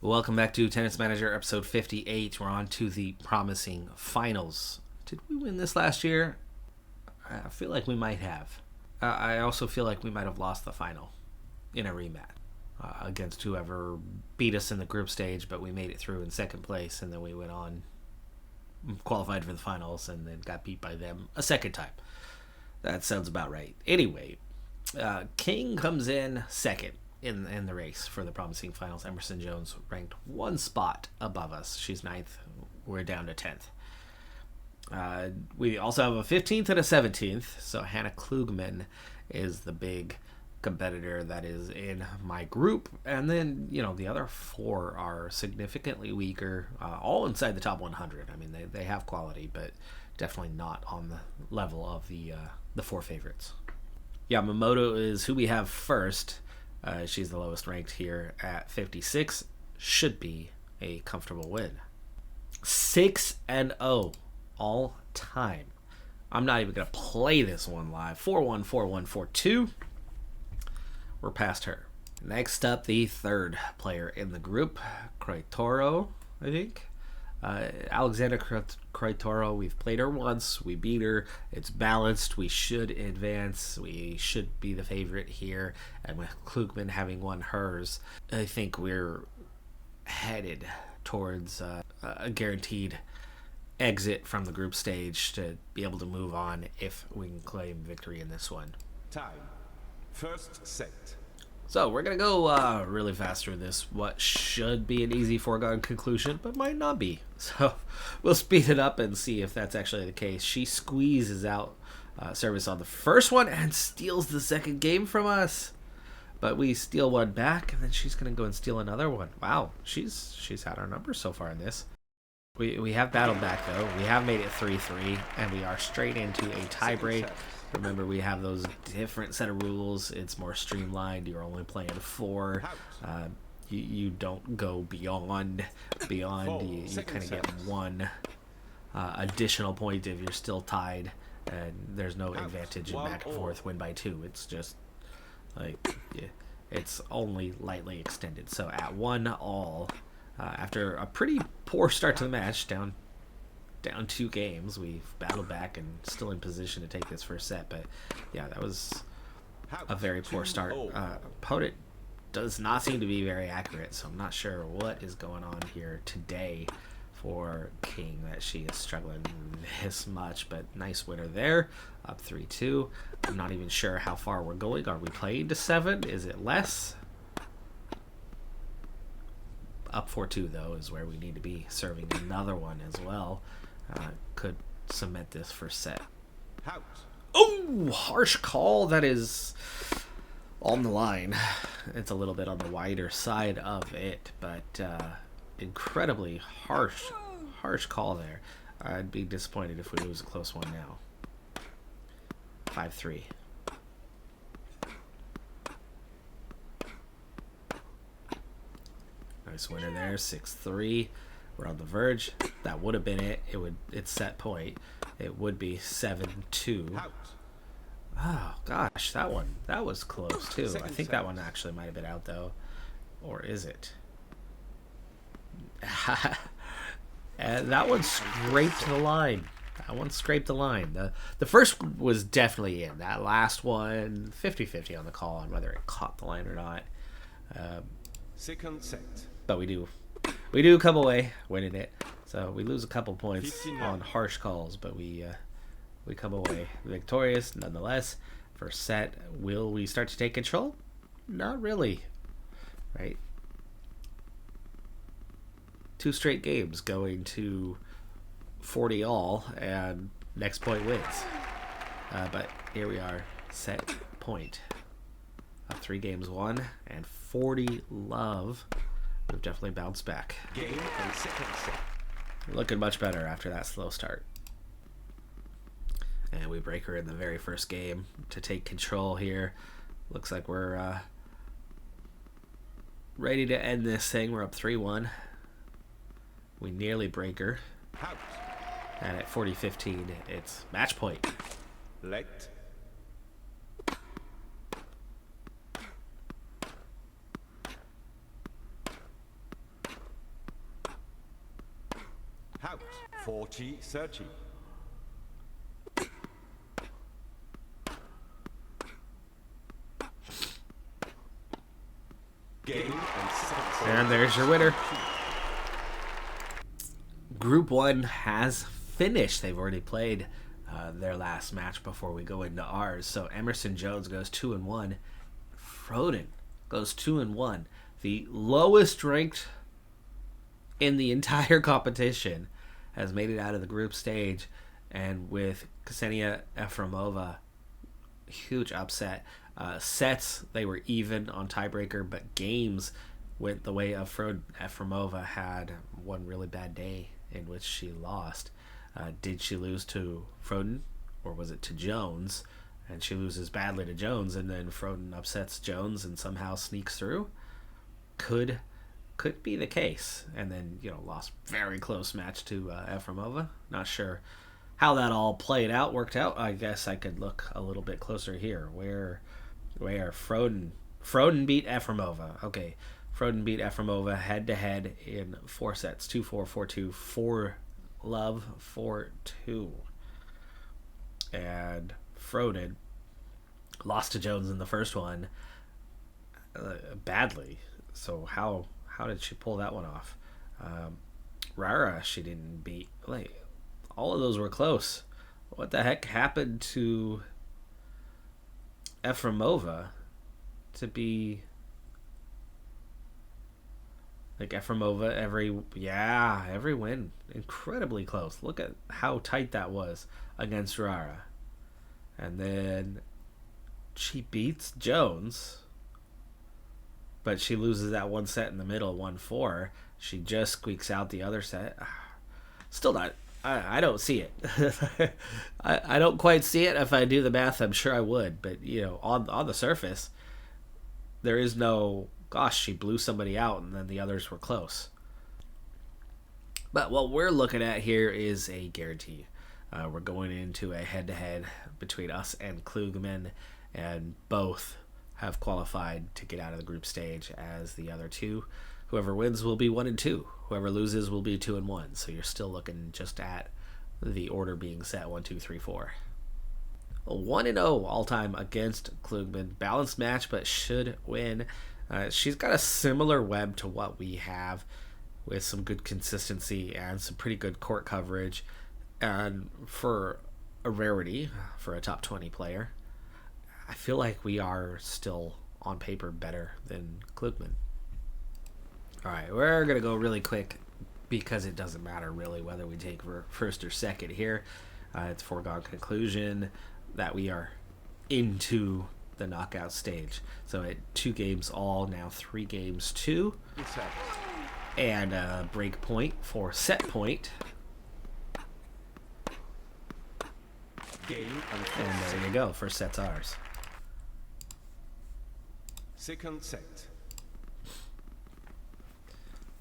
Welcome back to Tennis Manager episode 58. We're on to the promising finals. Did we win this last year? I feel like we might have. I also feel like we might have lost the final in a rematch against whoever beat us in the group stage, but we made it through in second place, and then we went on, qualified for the finals, and then got beat by them a second time. That sounds about right. Anyway, King comes in second in the race for the promising finals. Emerson Jones ranked one spot above us. She's ninth. We're down to 10th. We also have a 15th and a 17th. So Hannah Klugman is the big competitor that is in my group. And then, the other four are significantly weaker, all inside the top 100. I mean, they have quality, but definitely not on the level of the four favorites. Yamamoto is who we have first. She's the lowest ranked here at 56. Should be a comfortable win. 6-0 all time. I'm not even going to play this one live. 4-1, 4-1, 4-2. We're past her. Next up, the third player in the group, Croitoro, I think. Alexander Croitoro, we've played her once. We beat her. It's balanced. We should advance. We should be the favorite here. And with Klugman having won hers, I think we're headed towards a guaranteed exit from the group stage to be able to move on if we can claim victory in this one. Time. First set. So we're going to go really fast through this. What should be an easy foregone conclusion, but might not be. So we'll speed it up and see if that's actually the case. She squeezes out service on the first one and steals the second game from us. But we steal one back, and then she's going to go and steal another one. Wow, she's had our numbers so far in this. We have battled back, though. We have made it 3-3, and we are straight into a tiebreak. Remember, we have those different set of rules. It's more streamlined. You're only playing 4. You don't go beyond. You kind of get one additional point if you're still tied, and there's no advantage in back and forth win by 2. It's just it's only lightly extended. So at 1-all, after a pretty poor start to the match, down 2 games, we've battled back and still in position to take this first set. But yeah, that was a very poor start. Opponent does not seem to be very accurate, so I'm not sure what is going on here today for King that she is struggling this much. But nice winner there, up 3-2. I'm not even sure how far we're going. Are we playing to 7? Is it less? Up 4-2 though is where we need to be, serving another one as well. Could cement this first set. Oh, harsh call. That is on the line. It's a little bit on the wider side of it, but incredibly harsh call there. I'd be disappointed if we lose a close one now. 5-3. Nice winner there. 6-3. We're on the verge. That would have been it. It's set point. It would be 7-2. Oh gosh, that was close too. I think that one actually might have been out though, or is it? And that one scraped the line. The first was definitely in. That last one, 50-50 on the call on whether it caught the line or not. Second set. But we do come away winning it. So we lose a couple points on harsh calls, but we come away victorious nonetheless. First set, will we start to take control? Not really, right? 2 straight games going to 40 all, and next point wins. But here we are, set point. 3 games won and 40 love. We've definitely bounced back. Game and second set. Looking much better after that slow start. And we break her in the very first game to take control here. Looks like we're ready to end this thing. We're up 3-1. We nearly break her. And at 40-15, it's match point. Let. Out. 40-30. Game and 7. And there's your winner. Group 1 has finished. They've already played their last match before we go into ours. So Emerson Jones goes 2-1. Froden goes 2-1. The lowest ranked in the entire competition has made it out of the group stage. And with Ksenia Efremova, huge upset. Sets, they were even on tiebreaker, but games went the way of Froden. Efremova had one really bad day in which she lost. Did she lose to Froden, or was it to Jones? And she loses badly to Jones, and then Froden upsets Jones and somehow sneaks through. Could be the case. And then, lost very close match to Efremova. Not sure how that all played out, worked out. I guess I could look a little bit closer here. Where Froden beat Efremova. Okay, Froden beat Efremova head-to-head in 4 sets. 2-4, 4-2, 4-love, 4-2. And Froden lost to Jones in the first one badly. So how did she pull that one off? Rara, she didn't beat. All of those were close. What the heck happened to Efremova to be Efremova every win? Incredibly close. Look at how tight that was against Rara. And then she beats Jones, but she loses that one set in the middle, 1-4. She just squeaks out the other set. Still not. I don't see it. I don't quite see it. If I do the math, I'm sure I would. But, on the surface, there is no, gosh, she blew somebody out and then the others were close. But what we're looking at here is a guarantee. We're going into a head-to-head between us and Klugman, and both have qualified to get out of the group stage as the other two. Whoever wins will be 1-2. Whoever loses will be 2-1. So you're still looking just at the order being set 1, 2, 3, 4. 1-0 all time against Klugman. Balanced match, but should win. She's got a similar web to what we have, with some good consistency and some pretty good court coverage. And for a rarity, for a top 20 player, I feel like we are still on paper better than Klugman. All right, we're going to go really quick because it doesn't matter really whether we take first or second here. It's a foregone conclusion that we are into the knockout stage. So at 2 games all, now 3 games 2. And a break point for set point. And there you go, first set's ours. Second set.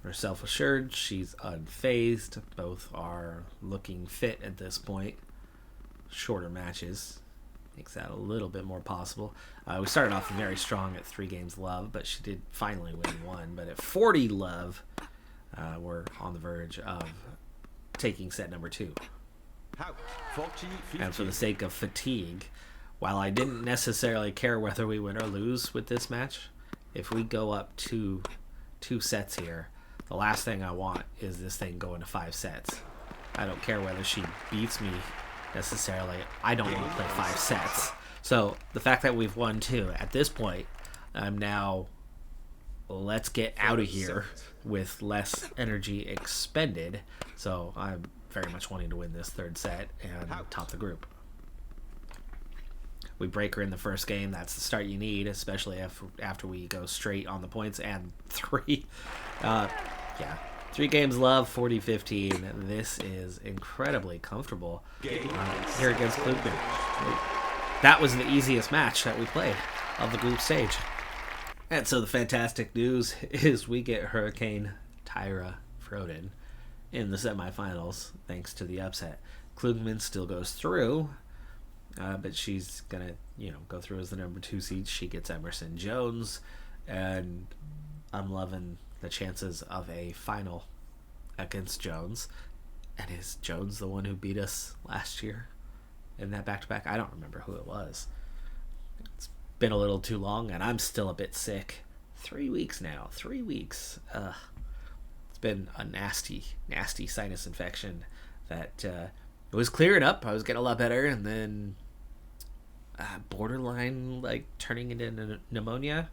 We're self-assured, she's unfazed. Both are looking fit at this point. Shorter matches makes that a little bit more possible. We started off very strong at 3 games love, but she did finally win 1. But at 40 love, we're on the verge of taking set number 2. And for the sake of fatigue, while I didn't necessarily care whether we win or lose with this match, if we go up 2 sets here, the last thing I want is this thing going to 5 sets. I don't care whether she beats me necessarily. I don't want to play 5 sets. So the fact that we've won 2, at this point, I'm now, let's get out of here with less energy expended. So I'm very much wanting to win this 3rd set and top the group. We break her in the first game. That's the start you need, especially after we go straight on the points. And 3 games love, 40-15. This is incredibly comfortable here against Klugman. That was the easiest match that we played of the group stage. And so the fantastic news is we get Hurricane Tyra Froden in the semifinals thanks to the upset. Klugman still goes through, but she's gonna go through as the number 2 seed. She gets Emerson Jones, and I'm loving the chances of a final against Jones. And is Jones the one who beat us last year in that back-to-back? I don't remember who it was. It's been a little too long, and I'm still a bit sick. 3 weeks now. 3 weeks. It's been a nasty, nasty sinus infection that it was clearing up. I was getting a lot better, and then borderline, like, turning into pneumonia.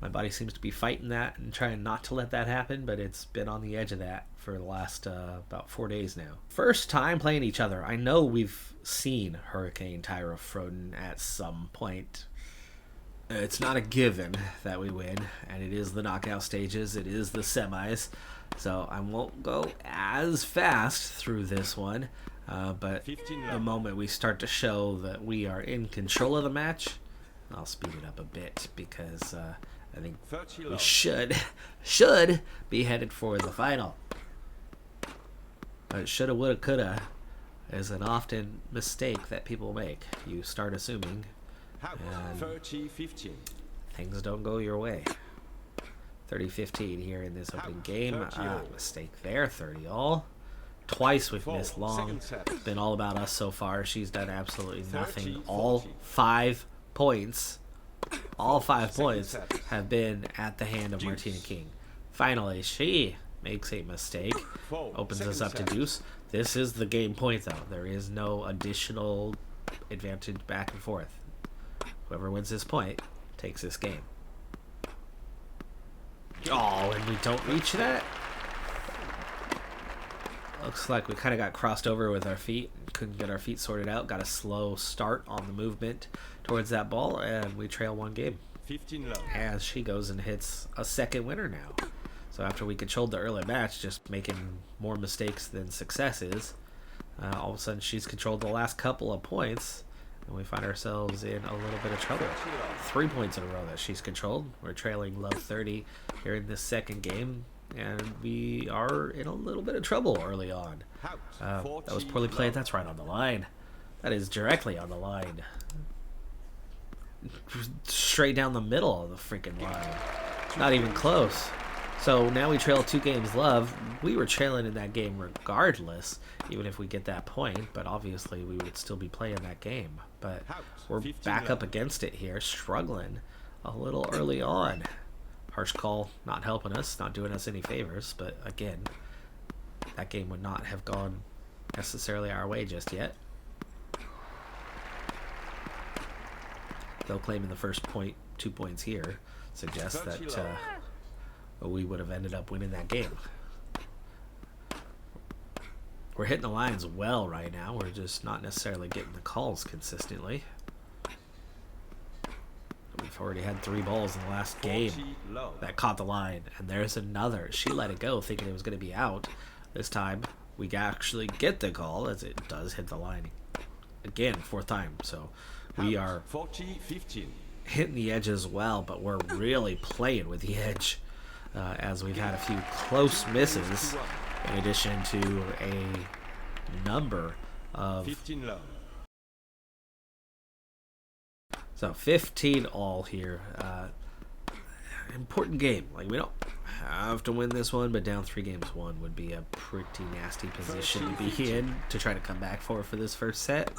My body seems to be fighting that and trying not to let that happen, but it's been on the edge of that for the last about 4 days now. First time playing each other. I know we've seen Hurricane Tyra Froden at some point. It's not a given that we win, and it is the knockout stages. It is the semis, so I won't go as fast through this one. But the moment we start to show that we are in control of the match, I'll speed it up a bit because I think we should be headed for the final. But shoulda, woulda, coulda is an often mistake that people make. You start assuming, and 30-15. things don't go your way. 30-15 here in this opening game. Mistake there. 30-all. Twice we've missed long. It's been all about us so far. She's done absolutely nothing. All 5 points. All 5 points have been at the hand of Martina King. Finally, she makes a mistake. Opens us up to deuce. This is the game point, though. There is no additional advantage back and forth. Whoever wins this point takes this game. Oh, and we don't reach that? Looks like we kind of got crossed over with our feet. Couldn't get our feet sorted out. Got a slow start on the movement towards that ball, and we trail 1 game. 15 low. As she goes and hits a second winner now. So after we controlled the early match, just making more mistakes than successes, all of a sudden she's controlled the last couple of points, and we find ourselves in a little bit of trouble. 3 points in a row that she's controlled. We're trailing low 30 here in this second game, and we are in a little bit of trouble early on. That was poorly played. That's right on the line. That is directly on the line. Straight down the middle of the freaking line. Not even close. So now we trail 2 games love. We were trailing in that game regardless, even if we get that point, but obviously we would still be playing that game. But we're back up against it here, struggling a little early on. Harsh call, not helping us, not doing us any favors, but again, that game would not have gone necessarily our way just yet. Though claiming the first point, 2 points here, suggests that we would have ended up winning that game. We're hitting the lines well right now. We're just not necessarily getting the calls consistently. We've already had 3 balls in the last game that caught the line, and there's another. She let it go thinking it was going to be out. This time we actually get the call as it does hit the line again, 4th time. So we are 40-15. hitting the edge as well, but we're really playing with the edge as we've had a few close misses in addition to a number of 15 low. So 15 all here. Important game. Like, we don't have to win this one, but down 3 games 1 would be a pretty nasty position to be in to try to come back for this first set.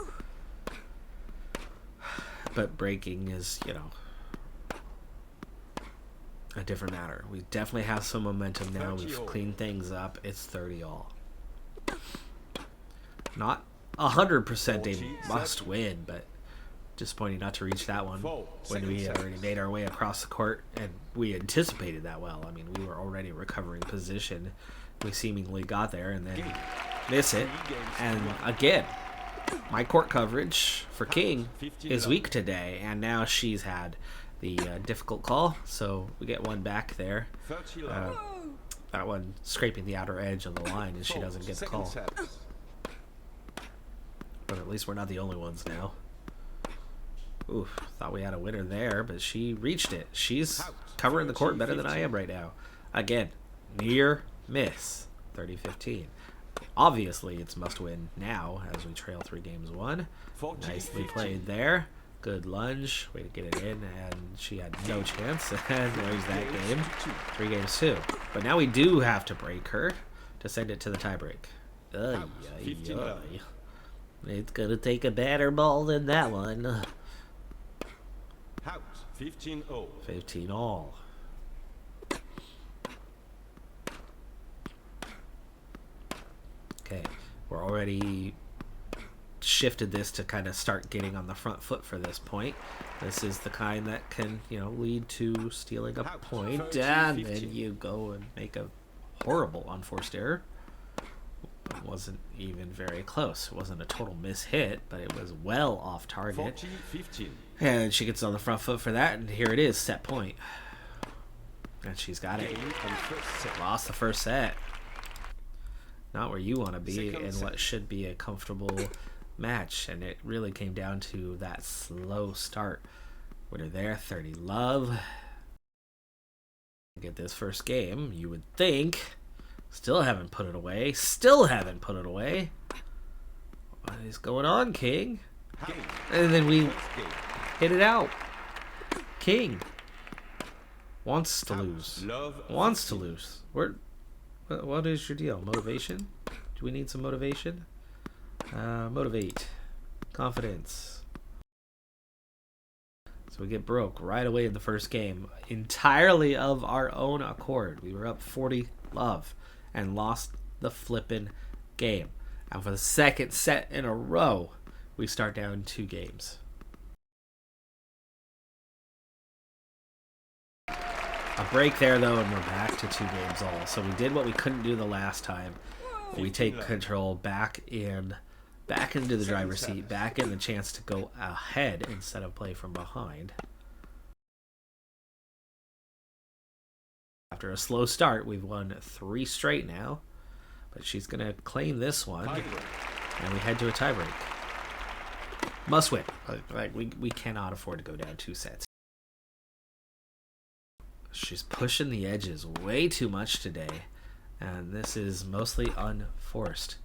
But breaking is, you know, a different matter. We definitely have some momentum now. We've cleaned things up. It's 30 all. Not 100% a must win, but disappointing not to reach that one when we had already made our way across the court, and we anticipated that well. I mean, we were already recovering position. We seemingly got there and then miss it. And again, my court coverage for King is weak today, and now she's had the difficult call, so we get 1 back there. That one scraping the outer edge of the line, and she doesn't get the call. But at least we're not the only ones now. Oof, thought we had a winner there, but she reached it. She's covering the court better than I am right now. Again, near miss. 30-15. Obviously, it's must win now as we trail 3 games 1. Nicely played there. Good lunge. Way to get it in, and she had no chance. And there's that game. 3 games 2. But now we do have to break her to send it to the tiebreak. Ay, Out. ay, 15 love. ay. It's gonna take a better ball than that one. Out. 15 all. 15 all. Okay, we're already shifted this to kind of start getting on the front foot for this point. This is the kind that can, lead to stealing a point, 30, and 15. then you go and make a horrible unforced error. It wasn't even very close. It wasn't a total miss hit, but it was well off target. 40, 15. And she gets on the front foot for that, and here it is, set point. And she's got it. Game on first set. Lost the first set. Not where you want to be Second in set. what should be a comfortable match, and it really came down to that slow start. Winner there, 30 love. Get this first game, you would think. Still haven't put it away. Still haven't put it away. What is going on, King? Game. And then we First game. hit it out. King wants to Out. lose. Love. Wants to 15. lose. What is your deal? Motivation? Do we need some motivation? Motivate. Confidence. So we get broke right away in the first game. Entirely of our own accord. We were up 40 love and lost the flippin' game. And for the second set in a row, we start down 2 games. A break there, though, and we're back to 2 games all. So we did what we couldn't do the last time. We take control back into the driver's seat, back in the chance to go ahead instead of play from behind. After a slow start, we've won 3 straight now, but she's going to claim this one, Tiebreak. and we head to a tiebreak. Must win. We cannot afford to go down 2 sets. She's pushing the edges way too much today, and this is mostly unforced.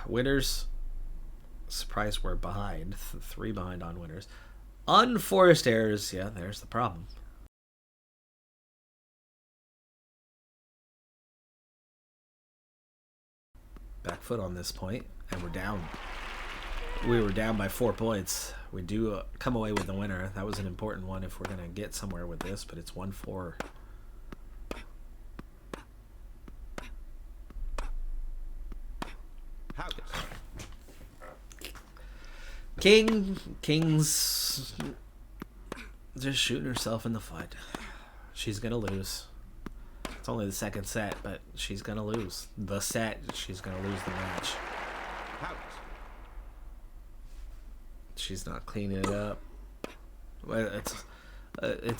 Winners, surprised we're behind. 3 behind on winners. Unforced errors, yeah, there's the problem. Back foot on this point, and we're down. We were down by 4 points. We do come away with the winner. That was an important one if we're going to get somewhere with this, but it's 1-4. Out. King's just shooting herself in the foot. She's going to lose. It's only the second set, but she's going to lose. The set, she's going to lose the match. Out. She's not cleaning it up. Well, it's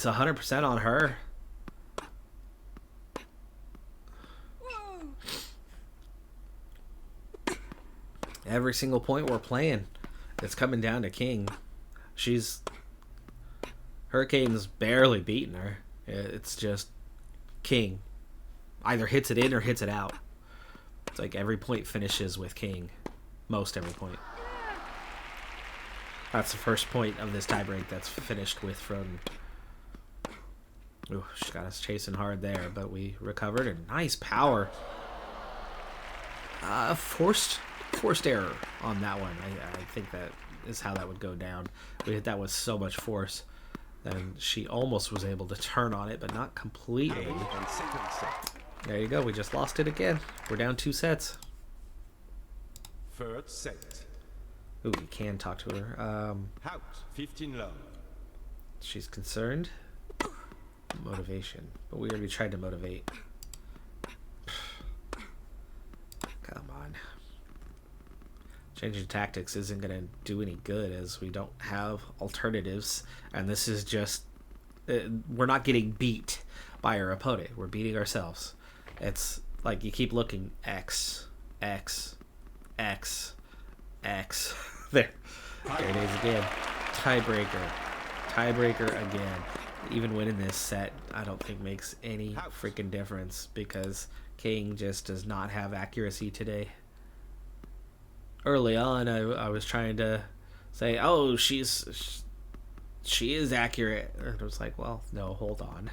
100% on her. Every single point we're playing, it's coming down to King. Hurricane's barely beating her. It's just King either hits it in or hits it out. It's like every point finishes with King. Most every point. That's the first point of this tiebreak that's finished with from... Ooh, she got us chasing hard there, but we recovered. And nice power. Forced error on that one. I think that is how that would go down. We hit that with so much force. Then she almost was able to turn on it, but not completely. Game on second set. There you go. We just lost it again. We're down 2 sets. Third set. Ooh, we can talk to her. Out. 15 love. She's concerned. Motivation. But we already tried to motivate. Come on. Changing tactics isn't going to do any good as we don't have alternatives. And this is just... we're not getting beat by our opponent. We're beating ourselves. It's like you keep looking. X. There it is again. Tiebreaker again. Even winning this set, I don't think makes any freaking difference because King just does not have accuracy today. Early on, I was trying to say, oh, she's she is accurate. And I was like, well, no, hold on.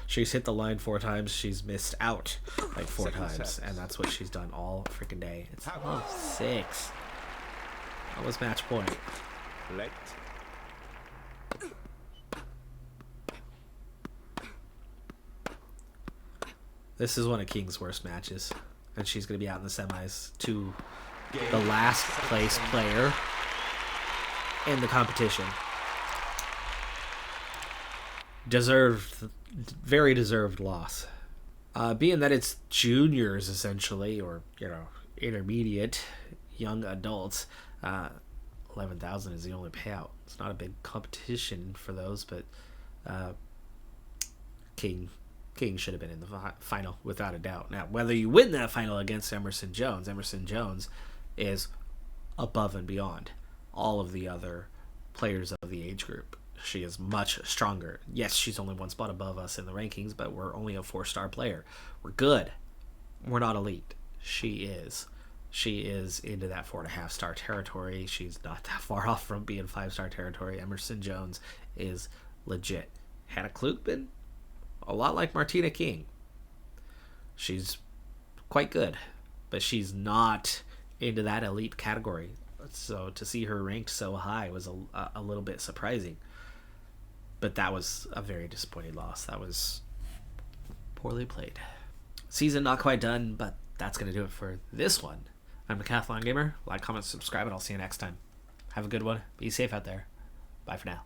She's hit the line 4 times. She's missed out like 4 Second times. set. And that's what she's done all freaking day. It's Out. love 6. That was match point. Let. This is one of King's worst matches. And she's going to be out in the semis to Game. the last place player in the competition. Very deserved loss. Being that it's juniors essentially, or intermediate young adults, 11,000 is the only payout. It's not a big competition for those, but King should have been in the final without a doubt. Now, whether you win that final against Emerson Jones is above and beyond all of the other players of the age group. She is much stronger. Yes, she's only 1 spot above us in the rankings, but we're only a 4-star player. We're good. We're not elite. She is. She is into that 4.5-star territory. She's not that far off from being 5-star territory. Emerson Jones is legit. Hannah Klugman, a lot like Martina King. She's quite good, but she's not into that elite category. So to see her ranked so high was a little bit surprising. But that was a very disappointing loss. That was poorly played. Season not quite done, but that's going to do it for this one. I'm Decathlon Gamer. Like, comment, subscribe, and I'll see you next time. Have a good one. Be safe out there. Bye for now.